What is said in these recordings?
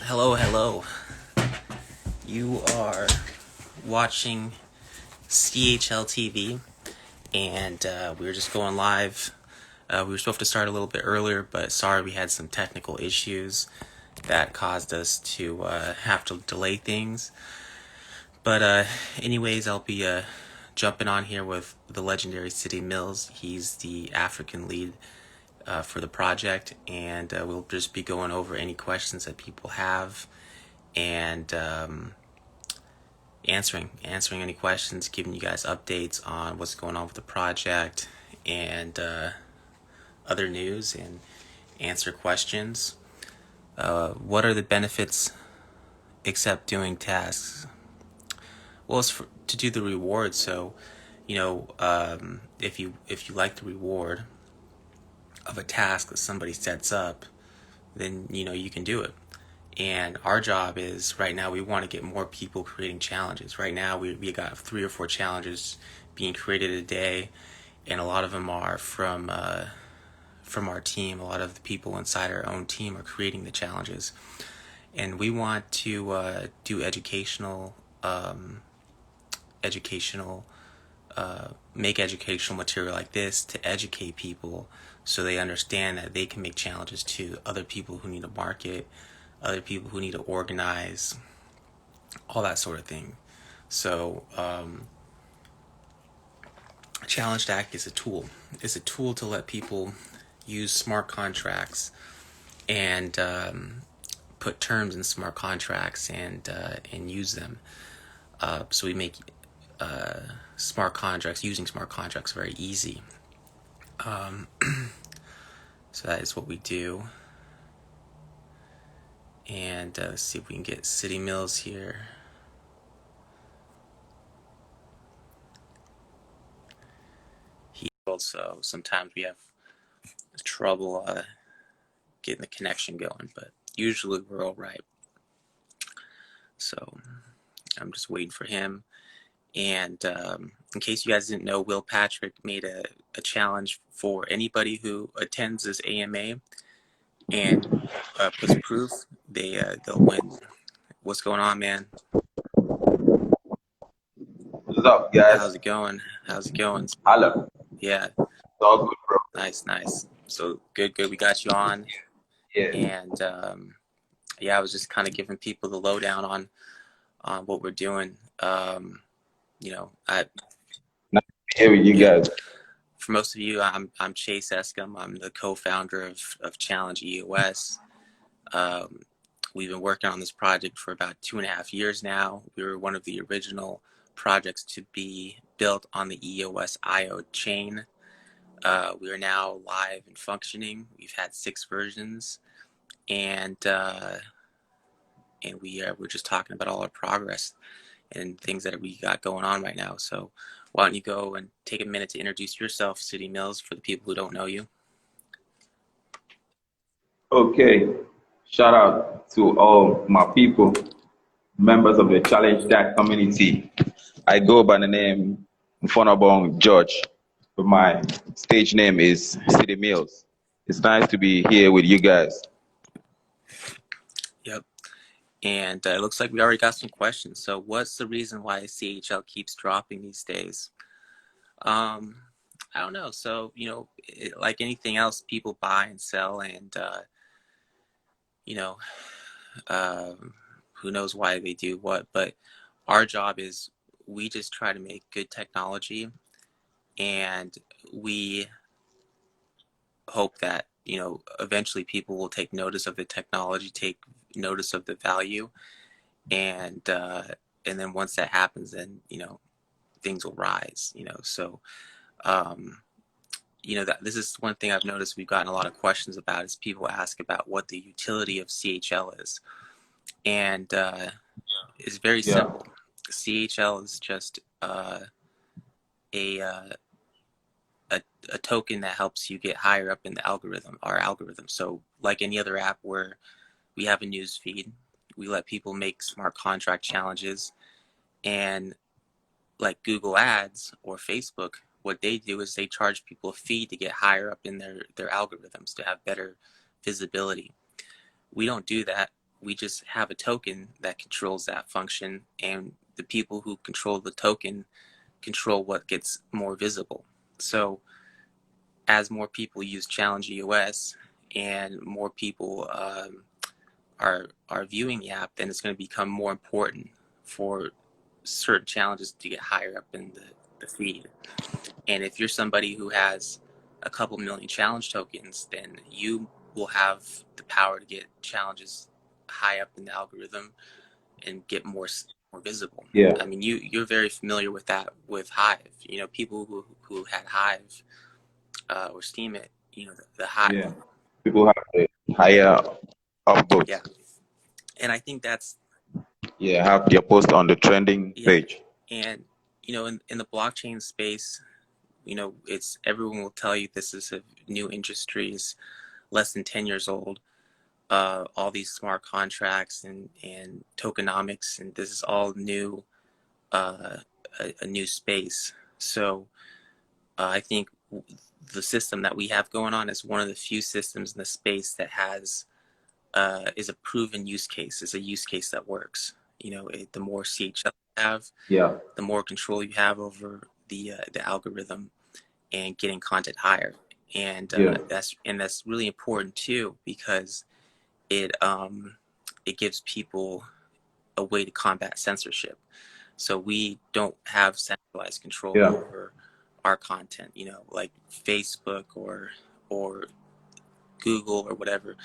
Hello, hello. You are watching CHL TV, and we were just going live. We were supposed to start a little bit earlier, but sorry, we had some technical issues that caused us to have to delay things. But anyways, I'll be jumping on here with the legendary Citimillz. He's the African lead for the project, and we'll just be going over any questions that people have, and answering any questions, giving you guys updates on what's going on with the project and other news, and answer questions. What are the benefits except doing tasks? Well, it's to do the reward. So, if you like the reward of a task that somebody sets up, then you can do it. And our job is, right now, we want to get more people creating challenges. Right now, we got 3 or 4 challenges being created a day, and a lot of them are from our team. A lot of the people inside our own team are creating the challenges, and we want to do educational make educational material like this to educate people, so they understand that they can make challenges to other people who need a market, other people who need to organize, all that sort of thing. So Challenge Stack is a tool. It's a tool to let people use smart contracts and put terms in smart contracts and use them. So we make smart contracts, using smart contracts, very easy. So that is what we do. And let's see if we can get Citimillz here. So sometimes we have trouble getting the connection going, but usually we're all right. So I'm just waiting for him. And in case you guys didn't know, Will Patrick made a challenge for anybody who attends this AMA and puts proof, they'll win. What's going on, man? What's up, guys? How's it going? Hello. Yeah. It's all good, bro. Nice. So good. We got you on. Yeah. And I was just kind of giving people the lowdown on what we're doing. Nice to be here with you guys. For most of you, I'm Chase Escom. I'm the co-founder of ChallengeEOS. We've been working on this project for about 2.5 years now. We were one of the original projects to be built on the EOS IO chain. We are now live and functioning. We've had 6 versions, and we're just talking about all our progress and things that we got going on right now. So why don't you go and take a minute to introduce yourself, Citimillz, for the people who don't know you. Okay. Shout out to all my people, members of the Challenge Stack community. I go by the name Fonabong George, but my stage name is Citimillz. It's nice to be here with you guys. Yep. And it looks like we already got some questions. So what's the reason why CHL keeps dropping these days? I don't know. So, like anything else, people buy and sell, and, who knows why they do what. But our job is, we just try to make good technology, and we hope that, eventually people will take notice of the technology, take notice of the value, and then once that happens, then things will rise. So that this is one thing I've noticed we've gotten a lot of questions about, is people ask about what the utility of CHL is, and it's very simple. CHL is just a token that helps you get higher up in the algorithm, our algorithm. So like any other app where we have a news feed, we let people make smart contract challenges, and like Google Ads or Facebook, what they do is they charge people a fee to get higher up in their algorithms, to have better visibility. We don't do that. we just have a token that controls that function, and the people who control the token control what gets more visible. So as more people use ChallengeEOS and more people are viewing the app, then it's going to become more important for certain challenges to get higher up in the feed. And if you're somebody who has a couple million challenge tokens, then you will have the power to get challenges high up in the algorithm and get more visible. Yeah. I mean, you're very familiar with that with Hive. You know, people who had Hive or Steam it. You know, the Hive. Yeah. People have a higher upvote. Yeah, and I think that's Yeah, have their post on the trending page. And you know, in the blockchain space, you know, it's everyone will tell you this is a new industry, is less than 10 years old. All these smart contracts and tokenomics, and this is all new, a new space. So I think the system that we have going on is one of the few systems in the space that has is a proven use case, is a use case that works. You know, the more CHL you have, Yeah. the more control you have over the algorithm and getting content higher. And that's really important too, because it gives people a way to combat censorship. So we don't have centralized control over our content, you know, like Facebook or Google or whatever.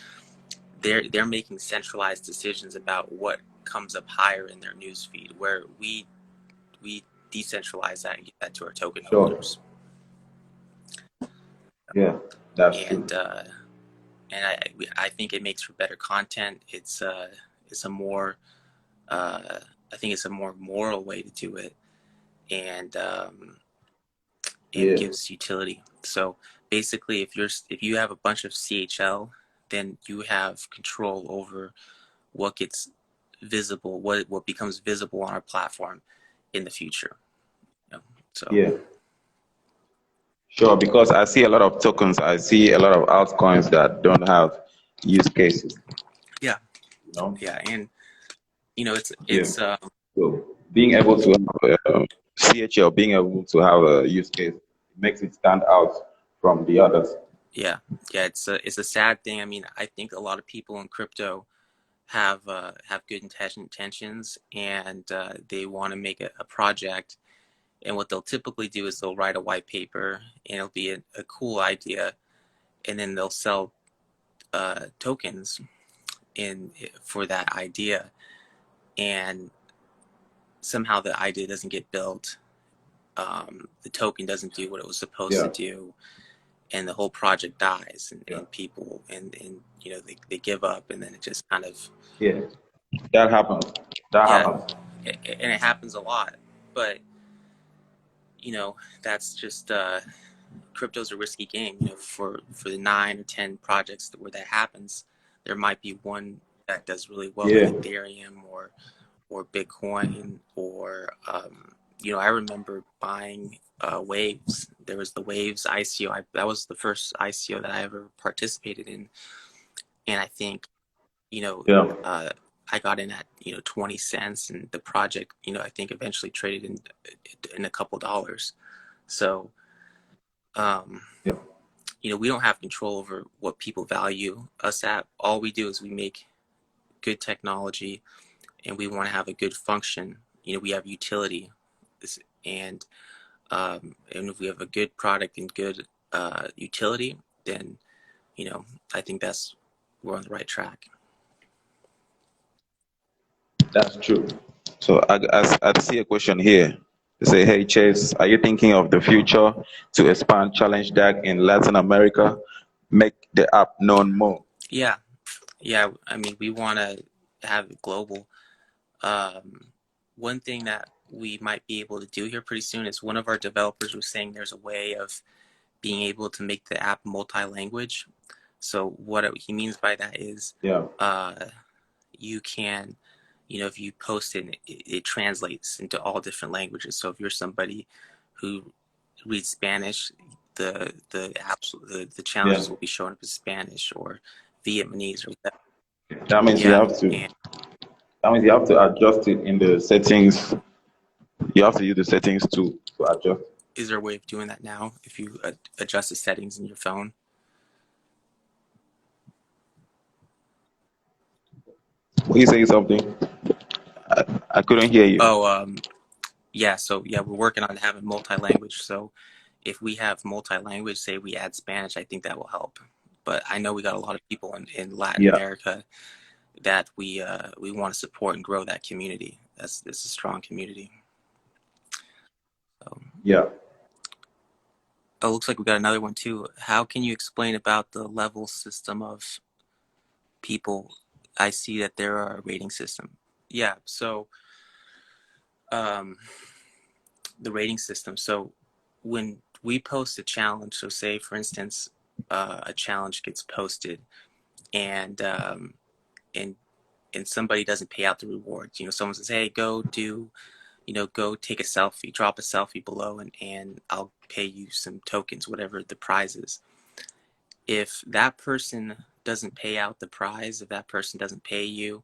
They're making centralized decisions about what comes up higher in their news feed, where we decentralize that and get that to our token holders. Yeah, that's and true. And I think it makes for better content. It's a more I think it's a more moral way to do it, and it gives utility. So basically, if you have a bunch of CHL, then you have control over what gets visible, what becomes visible on our platform in the future. You know? So sure, because I see a lot of tokens, I see a lot of altcoins that don't have use cases. Yeah. You know? Yeah, and you know so being able to have CHL, being able to have a use case, makes it stand out from the others. yeah, it's a sad thing. I mean, I think a lot of people in crypto have good intentions, and they want to make a project. And what they'll typically do is they'll write a white paper, and it'll be a cool idea, and then they'll sell tokens for that idea, and somehow the idea doesn't get built. The token doesn't do what it was supposed to do, and the whole project dies, and people and you know they give up, and then it just kind of that happens. Happens. And it happens a lot. But you know, that's just crypto's a risky game. You know, for the 9 or 10 projects where that happens, there might be one that does really well, like Ethereum or Bitcoin, or you know, I remember buying Waves. There was the Waves ICO. That was the first ICO that I ever participated in, and I think, you know, I got in at, you know, 20 cents, and the project, you know, I think eventually traded in a couple dollars. So, you know, we don't have control over what people value us at. All we do is we make good technology, and we want to have a good function. You know, we have utility, and if we have a good product and good utility, then, you know, I think we're on the right track. That's true. So I see a question here. They say, hey Chase, are you thinking of the future to expand Challenge DAG in Latin America, make the app known more? Yeah. I mean, we want to have it global. One thing that we might be able to do here pretty soon is one of our developers was saying there's a way of being able to make the app multi-language. So what he means by that is you can, you know, if you post it translates into all different languages. So if you're somebody who reads Spanish, the challenges will be shown up in Spanish or Vietnamese or whatever. That means you Yeah, have to. and That means you have to adjust it in the settings. You have to use the settings to adjust. is there a way of doing that now if you adjust the settings in your phone? Were you saying something? I couldn't hear you. Oh, yeah. So yeah, we're working on having multi-language. So if we have multi-language, say we add Spanish, I think that will help. But I know we got a lot of people in Latin Yeah, America that we want to support and grow that community. It's a strong community. So, yeah. oh, looks like we got another one too. How can you explain about the level system of people? I see that there are a rating system. Yeah. So um, the rating system. So when we post a challenge, so say for instance, a challenge gets posted, and and and somebody doesn't pay out the rewards. Someone says, "Hey, go do, go take a selfie, drop a selfie below, and I'll pay you some tokens, whatever the prize is." If that person doesn't pay out the prize, if that person doesn't pay you,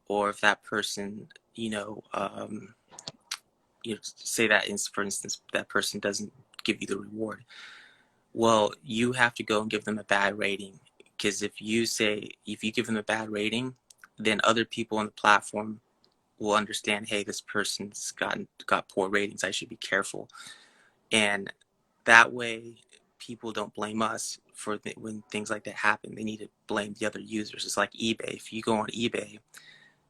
or if that person, say that for instance, that person doesn't give you the reward, well, you have to go and give them a bad rating. Because if you give them a bad rating, then other people on the platform will understand, hey, this person's got poor ratings, I should be careful. And that way people don't blame us for when things like that happen. They need to blame the other users. It's like eBay. If you go on eBay,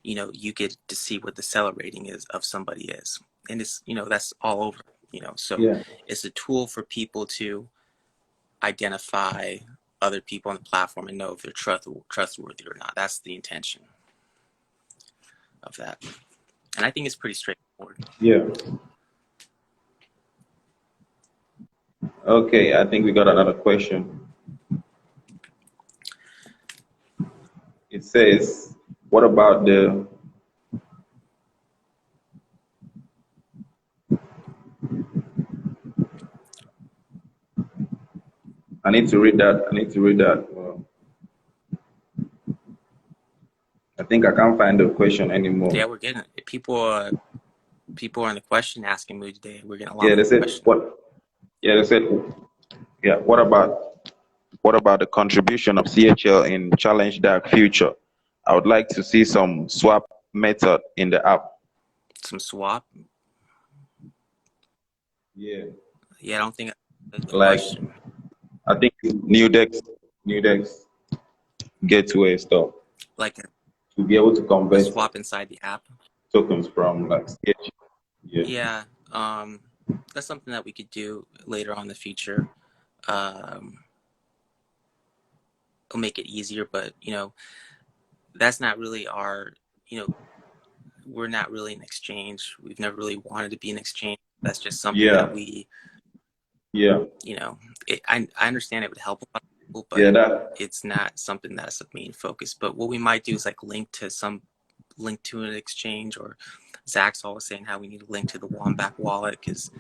you get to see what the seller rating is of somebody is. And it's, that's all over, so Yeah. it's a tool for people to identify other people on the platform and know if they're trustworthy or not. That's the intention of that. And I think it's pretty straightforward. Yeah. Okay, I think we got another question. It says, what about the I need to read that. I need to read that. I think I can't find the question Yeah, anymore. we're getting it. People are in the question asking mood today. We're getting a lot Yeah, of they said questions. what? Yeah, they said, yeah. What about the contribution of CHL in Challenge Dark Future? I would like to see some swap method in the app. Some swap. Yeah. Yeah, I don't think that's the Like question. I think New Dex gateway stuff Like to be able to a convert swap inside the app. tokens from like CHL. Yeah. Yeah, that's something that we could do later on in the future. Um, it'll make it easier, but that's not really our. You know, we're not really an exchange. We've never really wanted to be an exchange. That's just something that Yeah. we, Yeah. you know, I understand it would help a lot of people, Yeah. but That. it's not something that's the main focus. But what we might do is like link to an exchange, or Zach's always saying how we need to link to the Wombat wallet, because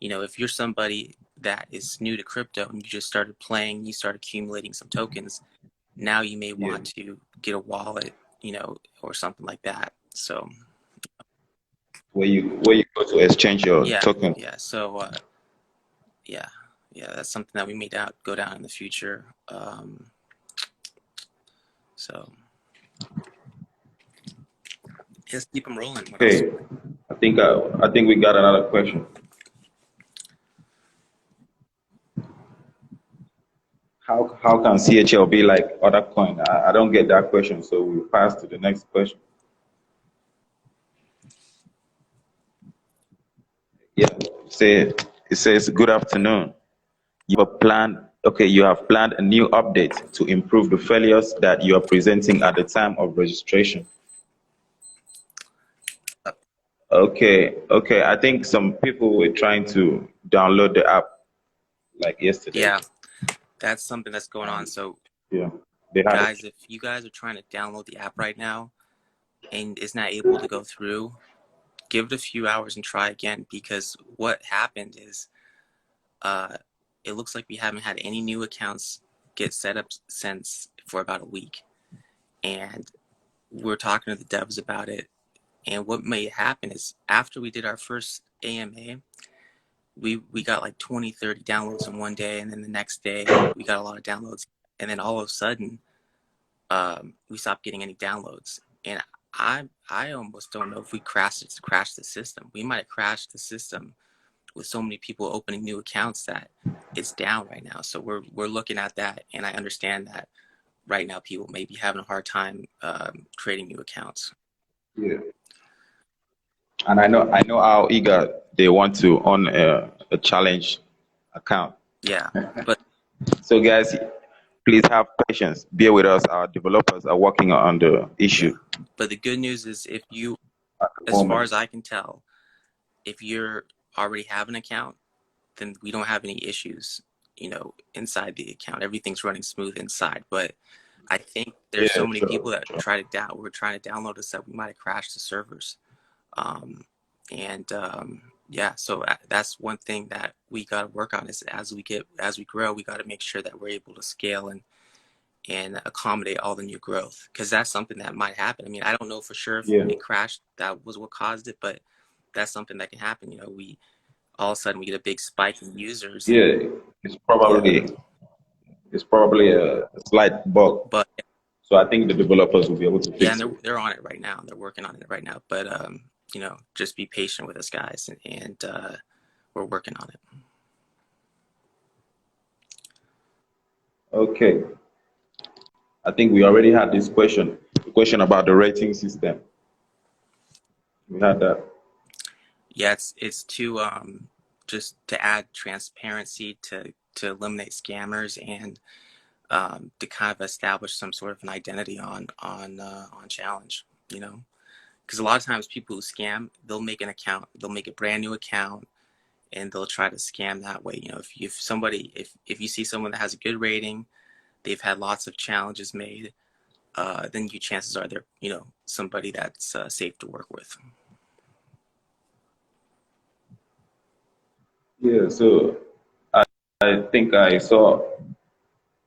if you're somebody that is new to crypto and you just started playing, you start accumulating some tokens, now you may Yeah. want to get a wallet, or something like that. So Where you go to exchange your yeah, token. yeah. So yeah, yeah, that's something that we may go down in the future. So let's keep them rolling. What else? Okay. I think we got another question. How can CHL be like other coin? I don't get that question, so we'll pass to the next question. Yeah. Say it says good afternoon. You have planned a new update to improve the failures that you are presenting at Yeah. the time of registration. Uh, Okay, okay. I think some people were trying to download the app like yesterday, yeah, that's something that's going on. and So yeah, they had it. guys, if you guys are trying to download the app right now and it's not able to go through, give it a few hours and try again, because what happened is uh, it looks like we haven't had any new accounts get set up since for about a week. And we're talking to the devs about it. And what may happen is after we did our first AMA, we got like 20, 30 downloads in one day. And then the next day we got a lot of downloads. And then all of a sudden, we stopped getting any downloads. And I almost don't know if we crashed the system. We might have crashed the system with so many people opening new accounts that it's down right now. So we're looking at that, and I understand that right now people may be having a hard time creating new accounts. Yeah. And I know how eager they want to own a challenge account. Yeah, but So guys, please have patience. Bear with us. Our developers are working on the yeah, issue but the good news is if you, at the as far moment. as I can tell, if you're already have an account, then we don't have any issues, inside the account. Everything's running smooth inside. But I think there's so Yeah, many sure. people that were trying to download this that we might have crashed the servers. Um, and yeah, so that's one thing that we got to work on is as we grow, we got to make sure that we're able to scale and accommodate all the new growth, because that's something that might happen. I mean, I don't know for sure if Yeah, it crashed, that was what caused it, but that's something that can happen. We all of a sudden we get a big spike in users, and yeah. It's yeah, probably it's probably a slight bug. but So I think the developers will be able to yeah, and fix it. they're on it right now. They're working on it right now. But just be patient with us, guys, and we're working on it. Okay. I think we already had this question. The question about the rating system. We had that. Yeah, it's to just to add transparency to eliminate scammers and to kind of establish some sort of an identity on Challenge. Because a lot of times people who scam, they'll make an account, they'll make a brand new account, and they'll try to scam that way. If you see someone that has a good rating, they've had lots of challenges made, then chances are they're somebody that's safe to work with. Yeah, so I think I saw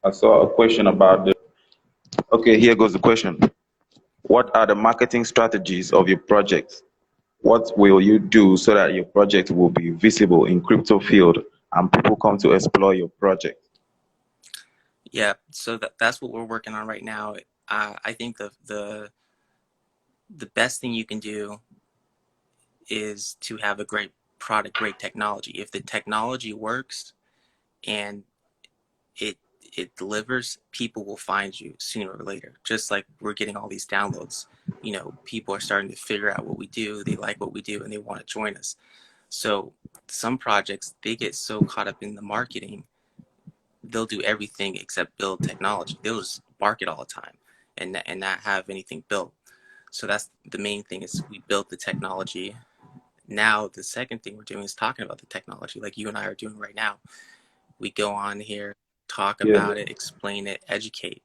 a question about the. Okay, here goes the question. What are the marketing strategies of your project? What will you do so that your project will be visible in crypto field and people come to explore your project? Yeah, so that's what we're working on right now. I think the best thing you can do is to have a great product, great technology. If the technology works and it it delivers, people will find you sooner or later. Just like we're getting all these downloads, people are starting to figure out what we do, they like what we do, and they want to join us. So some projects, they get so caught up in the marketing, they'll do everything except build technology. They'll just market all the time and not have anything built. So that's the main thing, is we built the technology. Now the second thing we're doing is talking about the technology, like you and I are doing right now. We go on here, talk Yeah, about it, explain it, educate.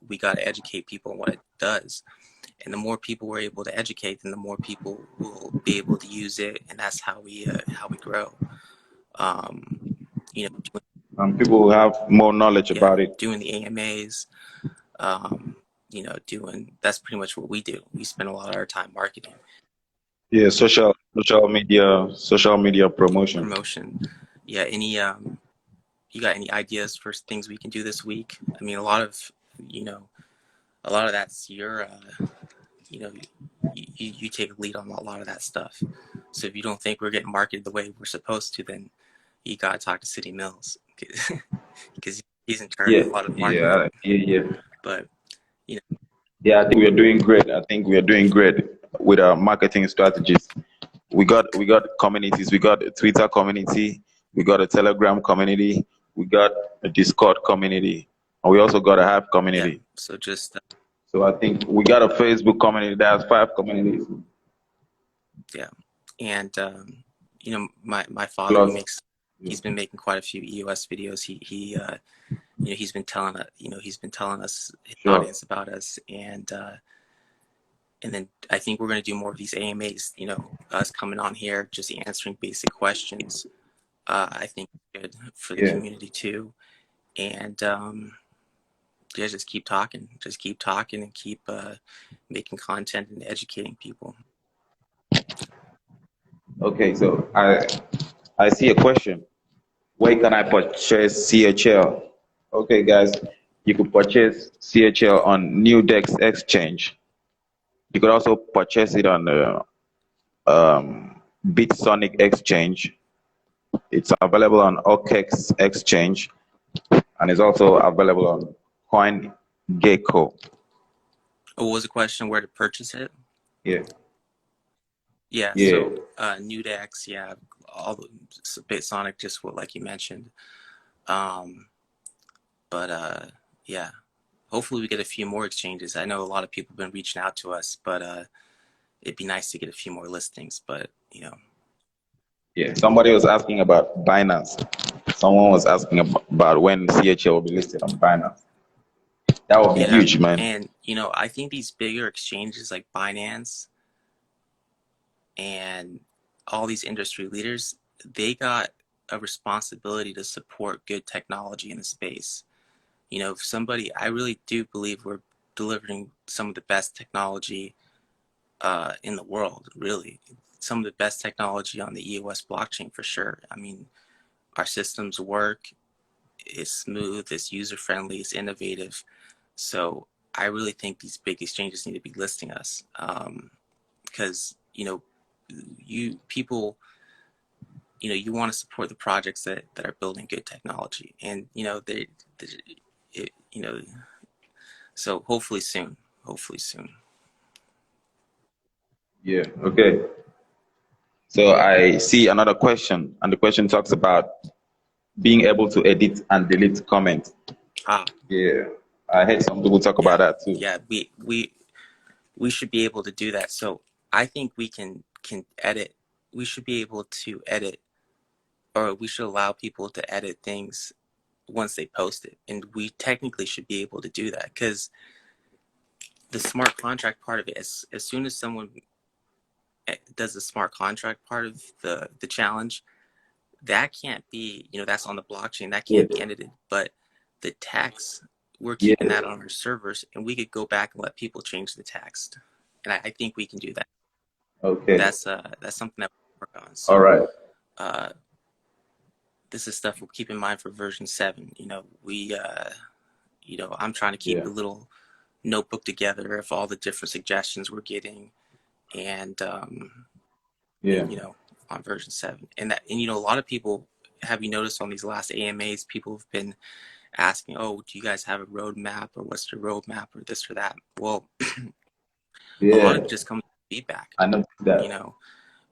We got to educate people on what it does. And the more people we're able to educate, then the more people will be able to use it, and that's how we grow. Um, you know, and people will have more knowledge yeah, about it. doing the AMAs, that's pretty much what we do. We spend a lot of our time marketing, Yeah, social media promotion. promotion. Yeah, you got any ideas for things we can do this week? I mean, a lot of that's your, you take a lead on a lot of that stuff. So if you don't think we're getting marketed the way we're supposed to, then you got to talk to Citimillz, because he's in charge Yeah, of a lot of marketing. yeah. But you know, Yeah, I think we are doing great. I think we are doing great with our marketing strategies. We got communities. We got a Twitter community. We got a Telegram community. We got a Discord community, and we also got a Hive yeah. community. So just So I think we got a Facebook community that has 5 communities. yeah, and my father, Plus, he's been making quite a few EOS videos. He's been telling us, his sure. audience, about us, and then I think we're going to do more of these AMAs. Us coming on here, just answering basic questions. I think good for the Yeah. community too, and yeah, just keep talking and keep making content and educating people. Okay, so I see a question. Where can I purchase CHL? Okay, guys, you could purchase CHL on New Dex Exchange. You could also purchase it on Bitsonic Exchange. It's available on OKEX Exchange, and it's also available on CoinGecko. What was the question? Where to purchase it? Yeah, Yeah, yeah, so Nudex, yeah, all the Bitsonic, just what like you mentioned. Um, but yeah, hopefully we get a few more exchanges. I know a lot of people have been reaching out to us, but it'd be nice to get a few more listings. But yeah. Somebody was asking about Binance. Someone was asking about when CHL will be listed on Binance. That would be yeah, huge, man. and I think these bigger exchanges like Binance and all these industry leaders, they got a responsibility to support good technology in the space. If somebody, I really do believe we're delivering some of the best technology in the world, really. Some of the best technology on the EOS blockchain for sure. I mean, our systems work, it's smooth, it's user friendly, it's innovative. So I really think these big exchanges need to be listing us because, you people, you want to support the projects that are building good technology. And, it, so hopefully soon, hopefully soon. Yeah, okay. So I see another question, and the question talks about being able to edit and delete comments. Ah, Yeah, I heard some people talk about yeah, that too. yeah. We should be able to do that. So I think we can edit. We should be able to edit, or we should allow people to edit things once they post it, and we technically should be able to do that because the smart contract part of it, as soon as someone does the smart contract part of the challenge, that can't be, that's on the blockchain, that Yeah, can't be edited. But the text, we're keeping yeah, that on our servers, and we could go back and let people change the text. And I think we can do that. okay, That's something that we work on. all So right, uh, this is stuff we'll keep in mind for version 7. I'm trying to keep yeah, a little notebook together of all the different suggestions we're getting, and yeah, on version 7. And a lot of people, have you noticed on these last AMAs, people have been asking, oh, do you guys have a roadmap, or what's the roadmap, or this or that? Well, a lot yeah. of it just comes from feedback. I noticed You that. know,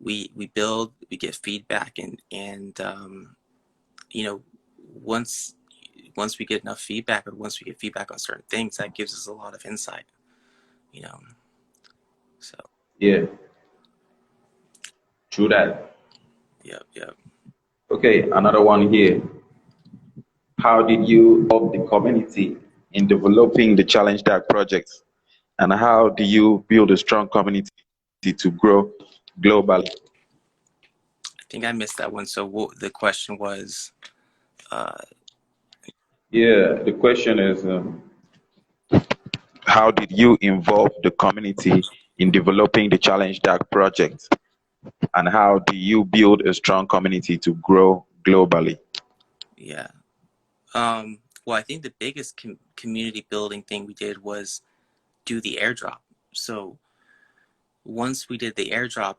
we build, we get feedback, and you know, once once we get enough feedback, or once we get feedback on certain things, that gives us a lot of insight. You know, so Yeah, true that. yeah, yeah, Okay, another one here. How did you involve the community in developing the Challenge That project? And how do you build a strong community to grow globally? I think I missed that one. So the question was, uh, Yeah, the question is how did you involve the community in developing the Challenge That project? And how do you build a strong community to grow globally? yeah. Well, I think the biggest community building thing we did was do the airdrop. So once we did the airdrop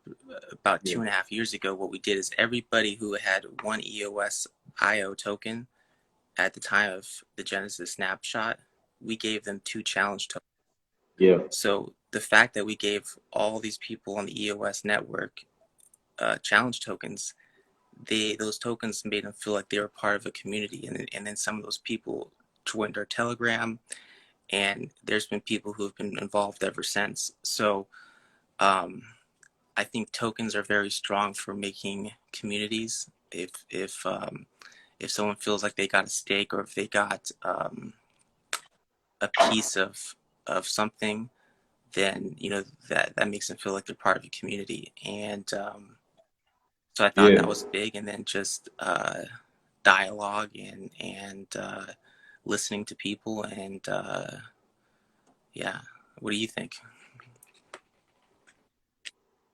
about Yeah, 2.5 years ago, what we did is everybody who had one EOS IO token at the time of the Genesis snapshot, we gave them 2 challenge tokens. yeah, So the fact that we gave all these people on the EOS network challenge tokens, those tokens made them feel like they were part of a community, and then some of those people joined our Telegram, and there's been people who have been involved ever since. So um, I think tokens are very strong for making communities. If someone feels like they got a stake, or if they got a piece of something, then that makes them feel like they're part of a community. And so I thought yeah, that was big. And then just dialogue and listening to people, and yeah, what do you think?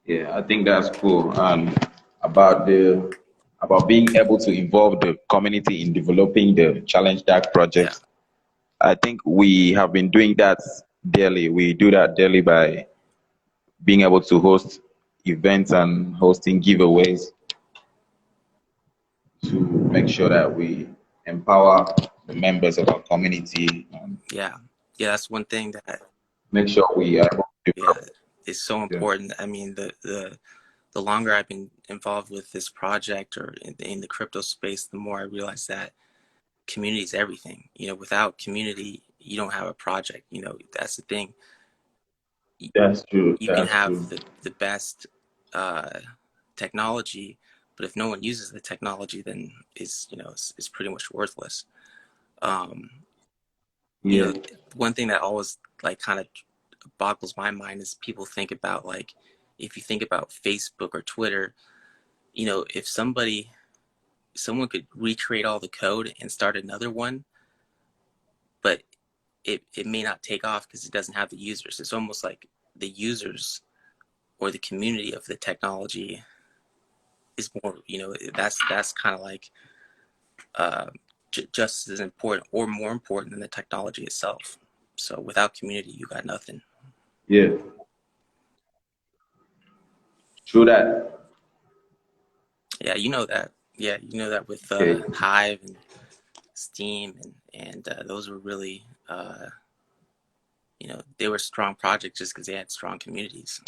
Yeah, I think that's cool. And about the about being able to involve the community in developing the Challenge That Yeah, projects, I think we have been doing that daily. We do that daily by being able to host events and hosting giveaways to make sure that we empower the members of our community and yeah, yeah. That's one thing that, make sure we are able to yeah, develop. is so Yeah, important. I mean, the longer I've been involved with this project or in the crypto space, the more I realize that community is everything. Without community, you don't have a project. That's the thing. that's true. You can That's have true. the best uh, technology, but if no one uses the technology, then it's pretty much worthless. Um, you Yeah, know, one thing that always like kind of boggles my mind is people think about, like, if you think about Facebook or Twitter, if someone could recreate all the code and start another one, but it may not take off because it doesn't have the users. It's almost like the users or the community of the technology is more, that's kind of like uh, just as important or more important than the technology itself. So without community, you got nothing. yeah, true that. Yeah, you know that. Yeah, you know that with Okay, Hive and Steam, and those were really, they were strong projects just because they had strong communities.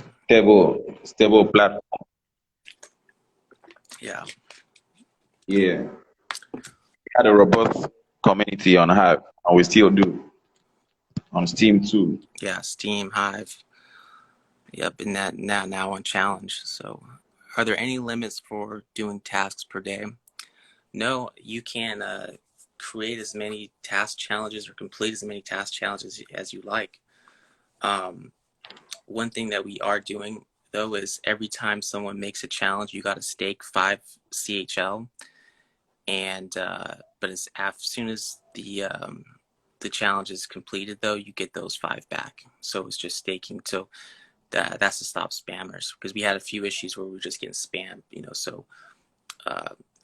stable platform. Yeah, Yeah, we had a robust community on Hive, and we still do on Steam too. yeah, Steam, Hive. Yep, and that now on Challenge. So, are there any limits for doing tasks per day? No, you can create as many task challenges or complete as many task challenges as you like. Um, One thing that we are doing though is every time someone makes a challenge, you got to stake 5 CHL, and but as soon as the challenge is completed, though, you get those 5 back. So it's just staking. So that's to stop spammers, because we had a few issues where we were just getting spammed. So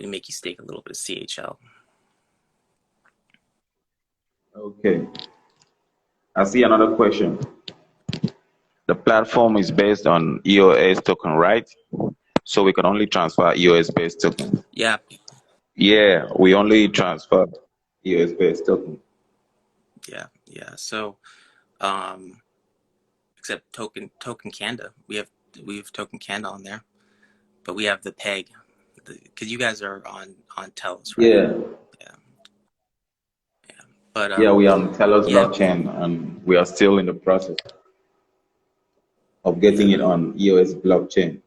we make you stake a little bit of CHL. Okay, I see another question. The platform is based on EOS token, right? So we can only transfer EOS based token. Yeah, Yeah, we only transfer EOS based token. yeah. So um, except token Canda, we have token Canda on there, but we have the peg, because you guys are on Telos, right? Yeah, Yeah, yeah. But yeah, we are on Telos yeah, blockchain and we are still in the process of yeah, getting it on EOS blockchain.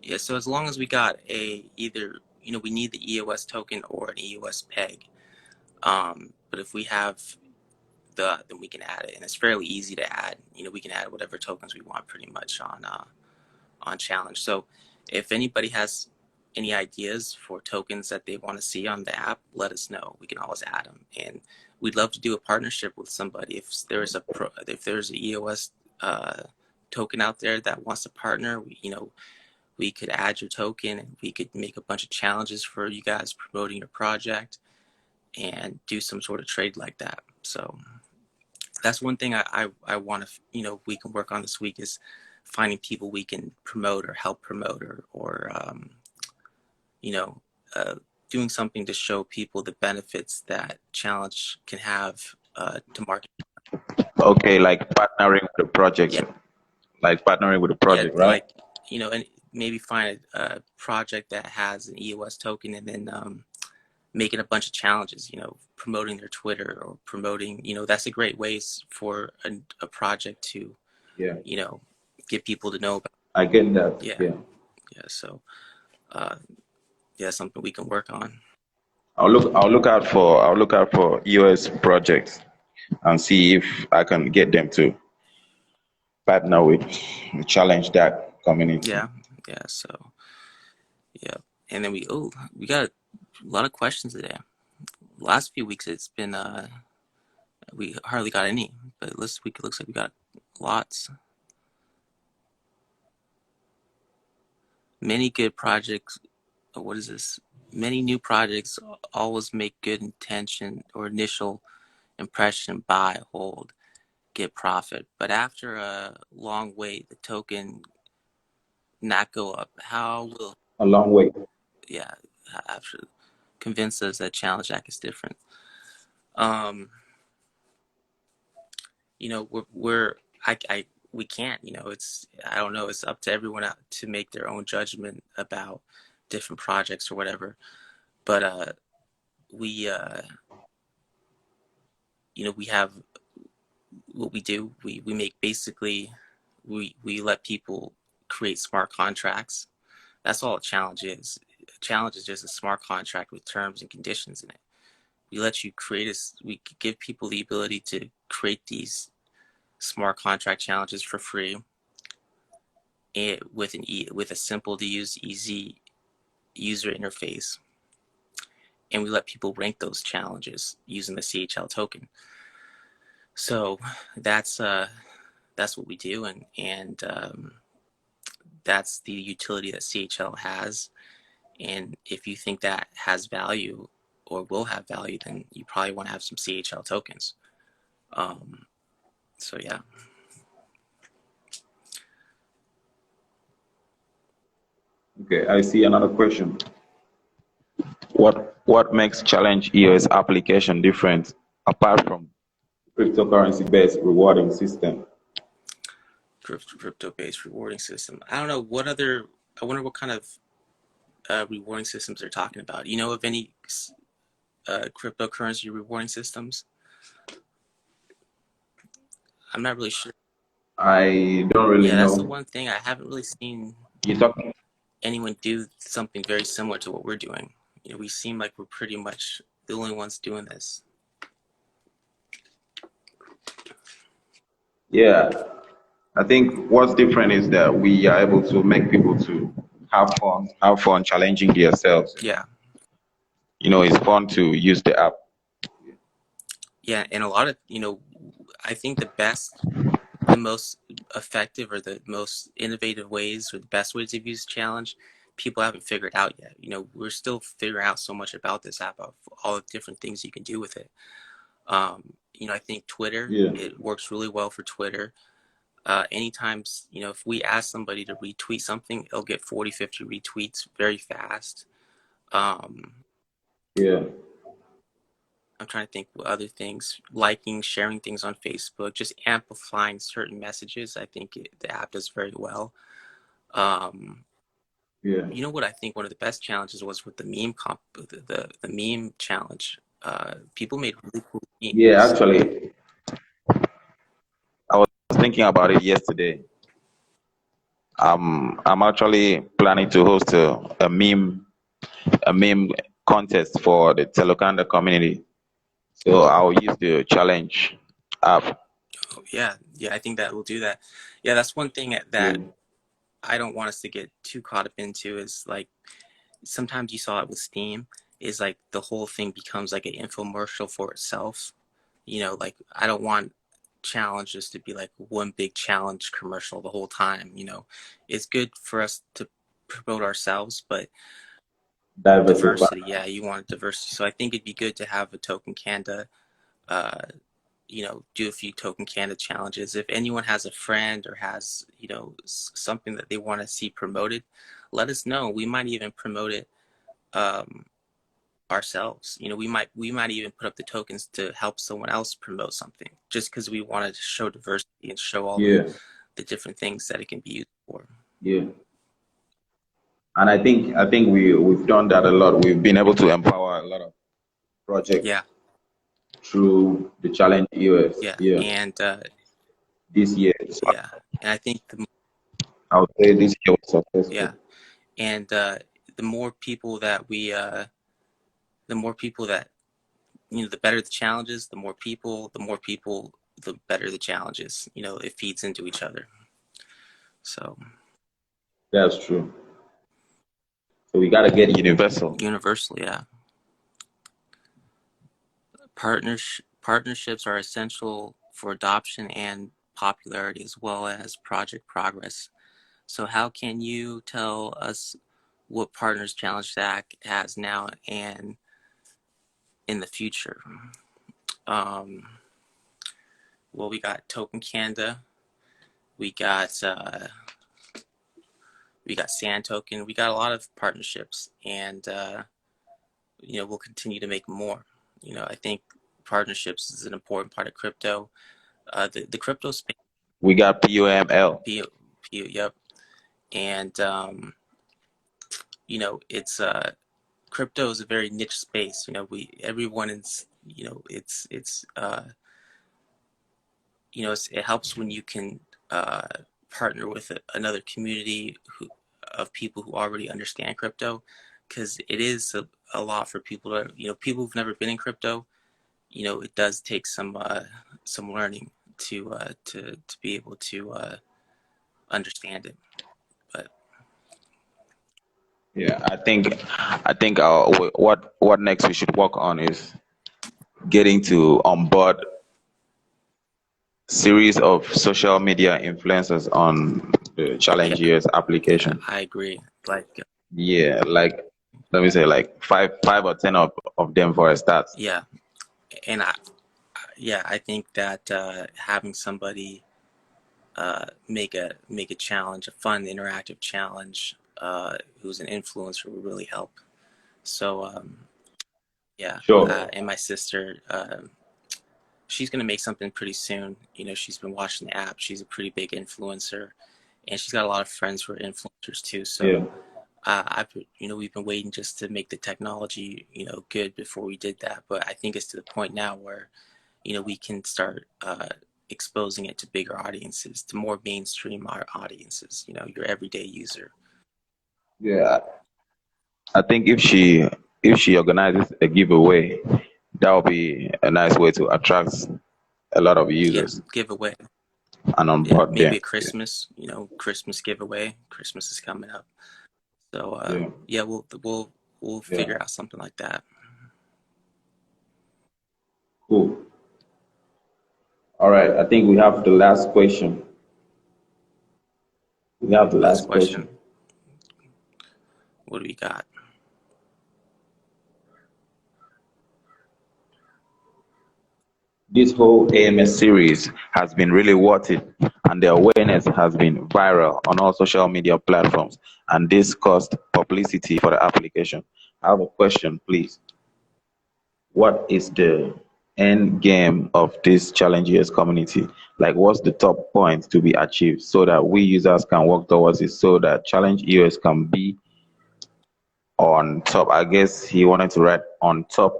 yeah. So as long as we got either, we need the EOS token or an EOS peg. But if we have then we can add it, and it's fairly easy to add. We can add whatever tokens we want pretty much on Challenge. So if anybody has any ideas for tokens that they want to see on the app, let us know. We can always add them, and we'd love to do a partnership with somebody. If there's a EOS token out there that wants to partner, we could add your token, and we could make a bunch of challenges for you guys promoting your project and do some sort of trade like that. So that's one thing I want to, we can work on this week, is finding people we can promote or help promote, or you know, doing something to show people the benefits that Challenge can have to market. Okay, like partnering with the project, Yeah, like partnering with the yeah, project, right? like, and maybe find a project that has an EOS token, and then making a bunch of challenges, promoting their Twitter or promoting, that's a great ways for a project to, Yeah, you know, get people to know about. I get that. Yeah, Yeah, yeah. So, uh, yeah, something we can work on. I'll look out for EOS projects and see if I can get them to partner with challenge that community. Yeah, yeah. So, yeah, and then we got a lot of questions today. last few weeks it's been we hardly got any, but this week it looks like we got lots. Many good projects. What is this? Many new projects always make good intention or initial impression, buy, hold, get profit. But after a long wait, the token not go up. How will, A long way. yeah, after convince us that Challenge Act is different? You know, we can't, you know, I don't know, it's up to everyone out to make their own judgment about different projects or whatever. But we, you know, we have what we do. We make basically, we let people create smart contracts. That's all a challenge is. A challenge is just a smart contract with terms and conditions in it. We let you create we give people the ability to create these smart contract challenges for free with a simple to use, easy user interface. And we let people rank those challenges using the CHL token. So that's what we do, and that's the utility that CHL has. And if you think that has value or will have value, then you probably want to have some CHL tokens. So yeah. Okay, I see another question. What makes ChallengeEOS application different apart from cryptocurrency-based rewarding system? Crypto-based rewarding system. I don't know what other. I wonder what kind of rewarding systems they're talking about. You know of any cryptocurrency rewarding systems? I'm not really sure. I don't really Yeah, that's the know. one thing I haven't really seen You talking? anyone do something very similar to what we're doing. You know, we seem like we're pretty much the only ones doing this. Yeah, I think what's different is that we are able to make people to have fun challenging themselves. Yeah. You know, it's fun to use the app. Yeah, and a lot of, you know, I think the most effective or the most innovative ways or the best ways to use challenge, people haven't figured out yet. You know, we're still figuring out so much about this app, of all the different things you can do with it. You know, I think Twitter, Yeah, it works really well for Twitter. Anytime, you know, if we ask somebody to retweet something, it'll get 40, 50 retweets very fast. Um, yeah, I'm trying to think what other things, liking, sharing things on Facebook, just amplifying certain messages. I think the app does very well. Um, yeah. you know what I think one of the best challenges was with the the meme challenge. People made really cool Yeah, memes. actually, I was thinking about it yesterday. I'm actually planning to host a meme contest for the Telokanda community. So I'll use the challenge app. Oh, yeah, yeah, I think that will do that. Yeah, that's one thing Yeah, that I don't want us to get too caught up into is like sometimes you saw it with Steam, is like the whole thing becomes like an infomercial for itself. You know, like I don't want challenges to be like one big challenge commercial the whole time. You know, it's good for us to promote ourselves, but diversify. diversity, yeah, you want diversity. So I think it'd be good to have a Token Kanda, uh, you know, do a few Token Kanda challenges. If anyone has a friend or has, you know, something that they want to see promoted, let us know. We might even promote it um, ourselves. You know, we might even put up the tokens to help someone else promote something, just because we wanted to show diversity and show all Yeah, the different things that it can be used for. yeah. And I think we've done that a lot. We've been able to empower a lot of projects Yeah, through the Challenge EOS. yeah, Yeah, and this year. So yeah, and I think I would say this year was yeah, successful. and the more people that the more people that, you know, the better the challenges, the more people, the better the challenges. You know, it feeds into each other. So That's true. So we gotta get universal. universally, yeah. Partnerships are essential for adoption and popularity as well as project progress. So how can you tell us what partners Challenge Stack has now and in the future? Um, well, we got Token Canada, we got Sand Token, we got a lot of partnerships, and we'll continue to make more. I think partnerships is an important part of crypto. The crypto space. We got PUML. Yep, and it's crypto is a very niche space. Everyone is it helps when you can partner with another community of people who already understand crypto, because it is a lot for people people who've never been in crypto. It does take some learning to be able to understand it. But Yeah, I think what next we should work on is getting to onboard series of social media influencers on the yeah, ChallengeEOS application. I agree. Like, Yeah, like let me say like five or ten of them for a start. yeah, and I think that having somebody make a challenge, a fun, interactive challenge, who's an influencer would really help. So yeah, Sure. and my sister, she's gonna make something pretty soon. She's been watching the app. She's a pretty big influencer, and she's got a lot of friends who are influencers too. Yeah. So we've been waiting just to make the technology good before we did that. But I think it's to the point now where we can start exposing it to bigger audiences, to more mainstream audiences, your everyday user. Yeah. I think if she organizes a giveaway, that would be a nice way to attract a lot of Yeah, users giveaway. and Yeah, onboard maybe them. a Christmas, Christmas giveaway. Christmas is coming up. So Yeah. yeah, we'll Yeah. figure out something like that. Cool. All right. I think we have the last question. We have the Last last question. question. What do we got? This whole AMS series has been really worth it, and the awareness has been viral on all social media platforms, and this caused publicity for the application. I have a question, please. What is the end game of this ChallengeEOS community? Like, what's the top point to be achieved so that we users can work towards it, so that ChallengeEOS can be on top? I guess he wanted to write on top,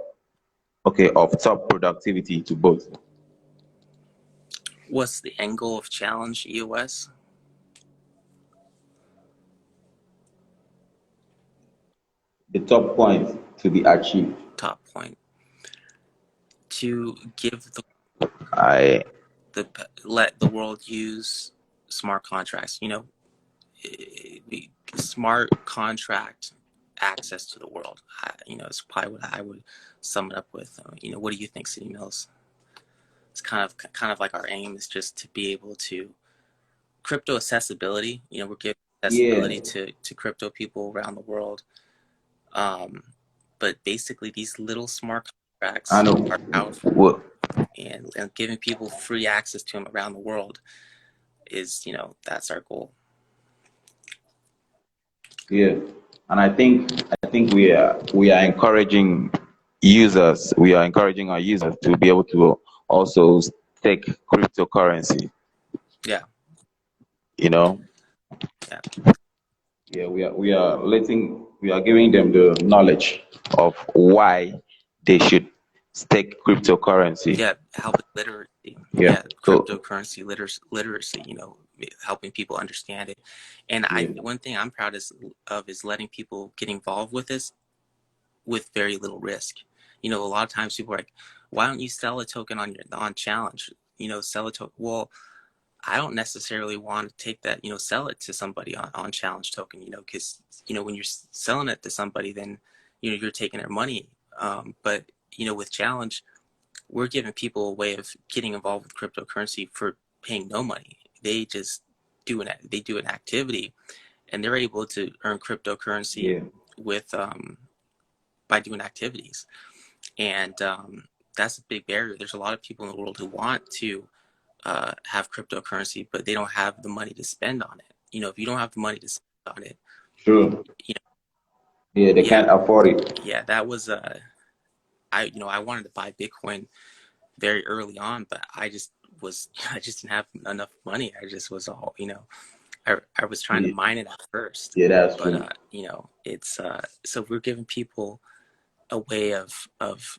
okay, of top productivity to both. What's the end goal of Challenge EOS? The top point to be achieved. Top point to give I let the world use smart contracts. Smart contract access to the world. It's probably what I would sum it up with. What do you think, Citimillz? It's kind of like our aim is just to be able to crypto accessibility. We're giving Yeah, accessibility to crypto people around the world. But basically, these little smart I contracts know. are powerful, Well, and giving people free access to them around the world is, that's our goal. yeah, and I think we are encouraging users. We are encouraging our users to be able to also stake cryptocurrency. Yeah, You know, yeah, yeah, we are giving them the knowledge of why they should stake cryptocurrency. yeah. Help with literacy. Yeah. Yeah, So cryptocurrency literacy. Helping people understand it. And yeah, one thing I'm proud of is letting people get involved with this with very little risk. A lot of times people are like, why don't you sell a token on Challenge? Sell a token. Well, I don't necessarily want to take that, sell it to somebody on Challenge Token, because, when you're selling it to somebody, then, you're taking their money. But, with Challenge, we're giving people a way of getting involved with cryptocurrency for paying no money. They just do an activity, and they're able to earn cryptocurrency Yeah. with by doing activities. And that's a big barrier. There's a lot of people in the world who want to have cryptocurrency, but they don't have the money to spend on it. If you don't have the money to spend on it, True. you Yeah, they yeah, can't afford it. yeah, that was I wanted to buy Bitcoin very early on, but I just didn't have enough money. I just was all, I was trying to Yeah, mine it at first, yeah, that's but true. it's so we're giving people a way of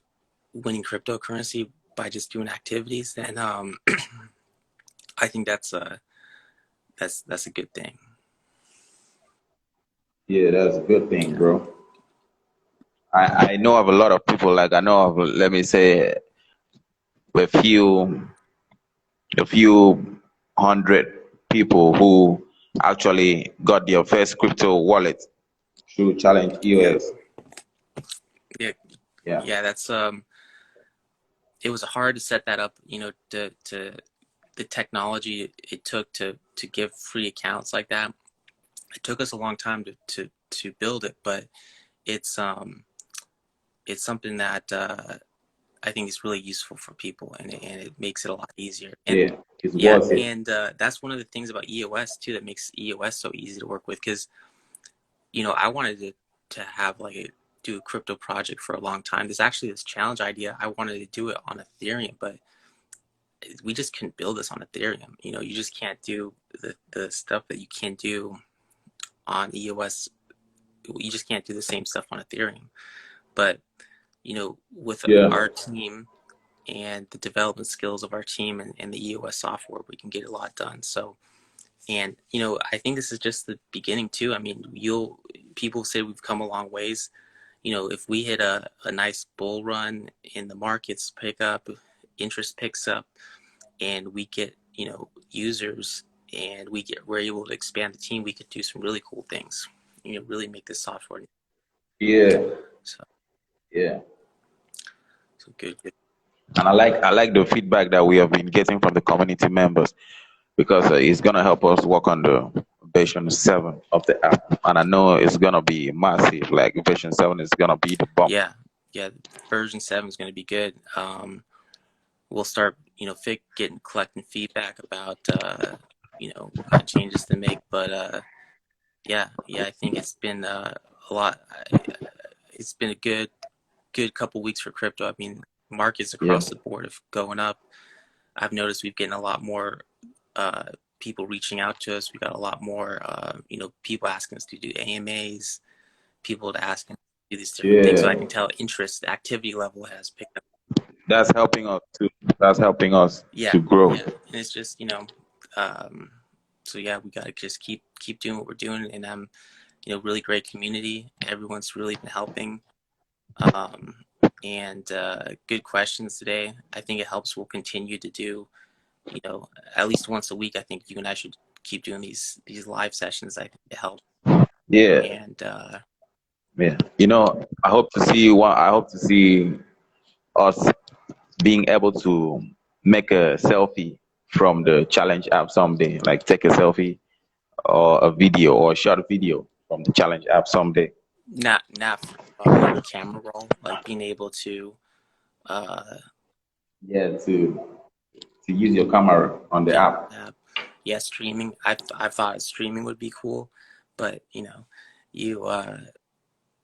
winning cryptocurrency by just doing activities, and I think that's a good thing. Yeah, that's a good thing, Yeah, bro. I know of a lot of people, like I know of, let me say, a few hundred people who actually got their first crypto wallet through Challenge yeah, EOS. yeah, Yeah. yeah. That's it was hard to set that up. To the technology it took to give free accounts like that. It took us a long time to build it, but it's it's something that I think is really useful for people, and it makes it a lot easier. And Yeah, it's yeah, worth it. and that's one of the things about EOS too that makes EOS so easy to work with, because I wanted to have do a crypto project for a long time. There's actually this challenge idea. I wanted to do it on Ethereum, but we just couldn't build this on Ethereum. You just can't do the stuff that you can do on EOS. You just can't do the same stuff on Ethereum. But with Yeah. our team and the development skills of our team and the EOS software, we can get a lot done. So, and I think this is just the beginning too. I mean, people say we've come a long ways. If we hit a nice bull run in the markets pick up, interest picks up, and we get users, and we're able to expand the team, we could do some really cool things. Really make this software. Yeah. So, Yeah. so good. And I like the feedback that we have been getting from the community members, because it's gonna help us work on the version 7 of the app, and I know it's gonna be massive. Like version 7 is gonna be the bomb. Yeah, yeah. Version 7 is going to be good. We'll start, collecting feedback about, what kind of changes to make. But yeah, I think it's been a lot. It's been a good couple weeks for crypto. I mean, markets Yeah. across the board have going up. I've noticed we've getting a lot more uh, people reaching out to us. We got a lot more, people asking us to do AMAs, people to asking us to do these different things. So I Yeah. can tell interest, activity level has picked up. That's helping us too. That's helping us Yeah, to grow. yeah, and it's just um, so yeah, we got to just keep doing what we're doing, and really great community. Everyone's really been helping, um, and good questions today. I think it helps. We'll continue to do, at least once a week. I think you and I should keep doing these live sessions. I think it helps, Yeah. and Yeah. I hope to see us being able to make a selfie from the challenge app someday. Like take a selfie or a video or a short video from the challenge app someday. not like a camera roll, like being able to uh, Yeah, to use your camera on the yeah, app. yeah, streaming. I've thought streaming would be cool, but you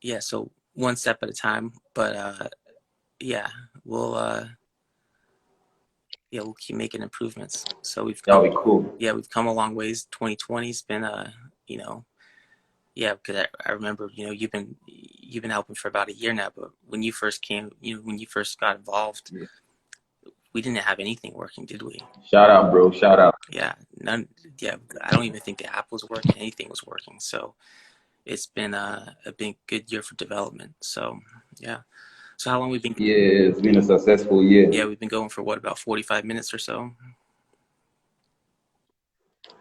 yeah. So one step at a time. But yeah, we'll we'll keep making improvements. So That would be cool. we've come a long ways. 2020's been you know yeah, because I remember you've been helping for about a year now. But when you first came, when you first got involved, Yeah. we didn't have anything working, did we? Shout out, bro. Shout out. Yeah, none. Yeah, I don't even think the app was working. Anything was working. So it's been a big good year for development. So yeah. So how long we been? Yeah, it's been a successful year. Yeah, we've been going for what, about 45 minutes or so.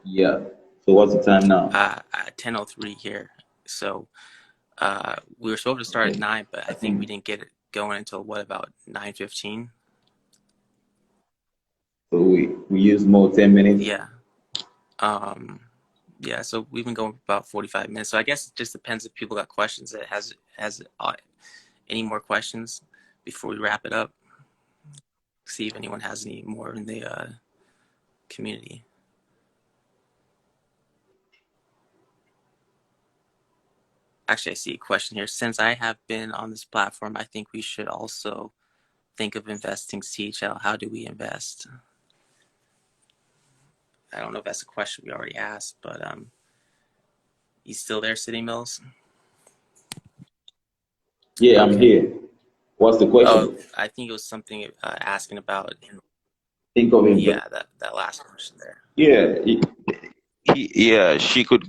Yeah. So what's the time now? At 10:03 here. So we were supposed to start at Okay. 9, but I I think we think didn't get it going until what, about 9:15. So we use more 10 minutes. Yeah. Yeah, so we've been going for about 45 minutes. So I guess it just depends if people got questions. It has any more questions before we wrap it up. See if anyone has any more in the community. Actually, I see a question here. Since I have been on this platform, I think we should also think of investing CHL. How do we invest? I don't know if that's a question we already asked, but you still there, Citimillz? Yeah, I'm Okay. here. What's the Oh, question? I think it was something asking about, Think of him. yeah, that last question there. Yeah, yeah. She could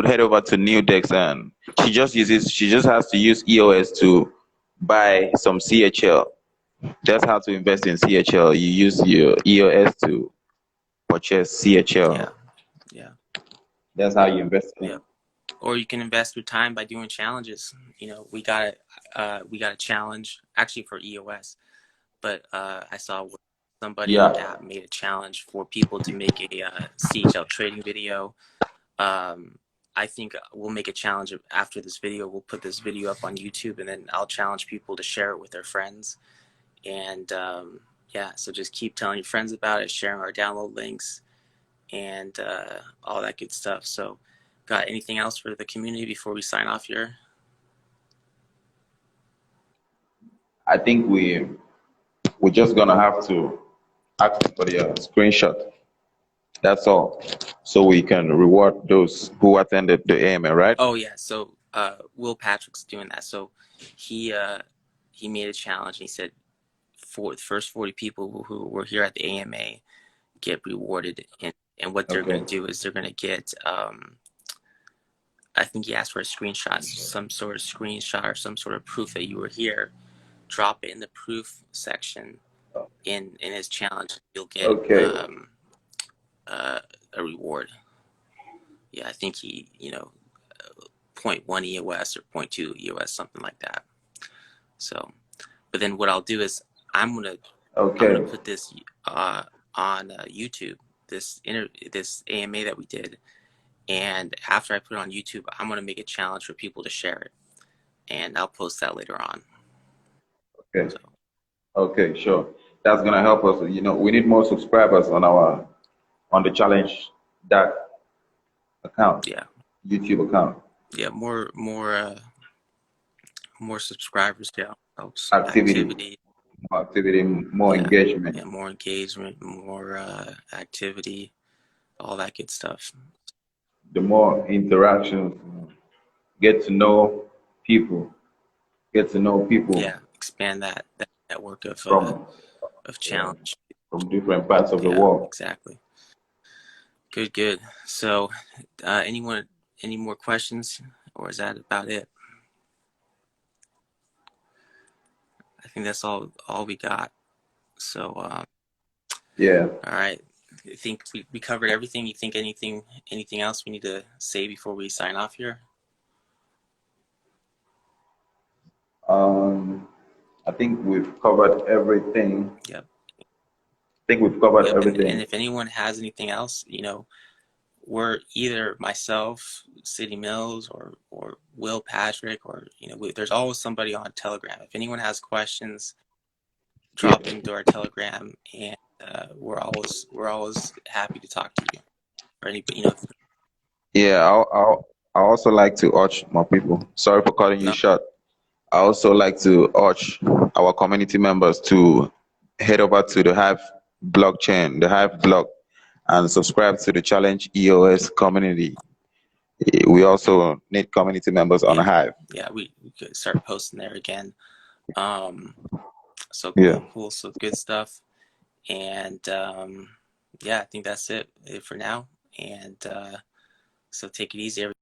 head over to Newdex, and she just has to use EOS to buy some CHL. That's how to invest in CHL. You use your EOS to purchase Yeah, CHL. yeah, That's how you invest in yeah. it. Or you can invest your time by doing challenges. We got a challenge actually for EOS, but I saw somebody on the Yeah. app made a challenge for people to make a CHL trading video. I think we'll make a challenge after this video. We'll put this video up on YouTube, and then I'll challenge people to share it with their friends. And yeah, so just keep telling your friends about it, sharing our download links, and all that good stuff. So, got anything else for the community before we sign off here? I think we're just gonna have to ask for the screenshot. That's all. So we can reward those who attended the AMA, right? Oh yeah, so Will Patrick's doing that. So he made a challenge. And he said for the first 40 people who were here at the AMA get rewarded, and what they're going Okay. to do is they're going to get I think he asked for a screenshot, some sort of screenshot or some sort of proof that you were here. Drop it in the proof section in his challenge. You'll get Okay. a reward. Yeah, I think he 0.1 EOS or 0.2 EOS, something like that. So, but then what I'll do is I'm gonna Okay. put this on YouTube. This AMA that we did, and after I put it on YouTube, I'm gonna make a challenge for people to share it, and I'll post that later on. Okay. So Okay. Sure. That's gonna help us. We need more subscribers on the challenge that account, yeah, YouTube account. yeah, more subscribers, yeah, helps Activity, activity. more activity, more Yeah, engagement. yeah, more engagement, more activity, all that good stuff. The more interactions, get to know people, get to know people Yeah, expand that network from of yeah, challenge. from different parts of the Yeah, world. exactly. Good, good. So, any more questions, or is that about it? I think that's all we got. So, Yeah. all right. I think we covered everything. You think anything else we need to say before we sign off here? I think we've covered everything. Yep. I think we've covered Yep. And everything. if anyone has anything else, we're either myself, Citimillz, or Will Patrick, or there's always somebody on Telegram. If anyone has questions, Yeah. drop them to our Telegram, and we're always happy to talk to you. Or anybody, Yeah. I also like to urge more people. Sorry for cutting you no, short. I also like to urge our community members to head over to the Hive blockchain, the Hive blog, and subscribe to the Challenge EOS community. We also need community members on yeah, Hive. yeah, we could start posting there again. Um, so Yeah. cool, so good stuff, and yeah, I think that's it for now. And so take it easy, everybody.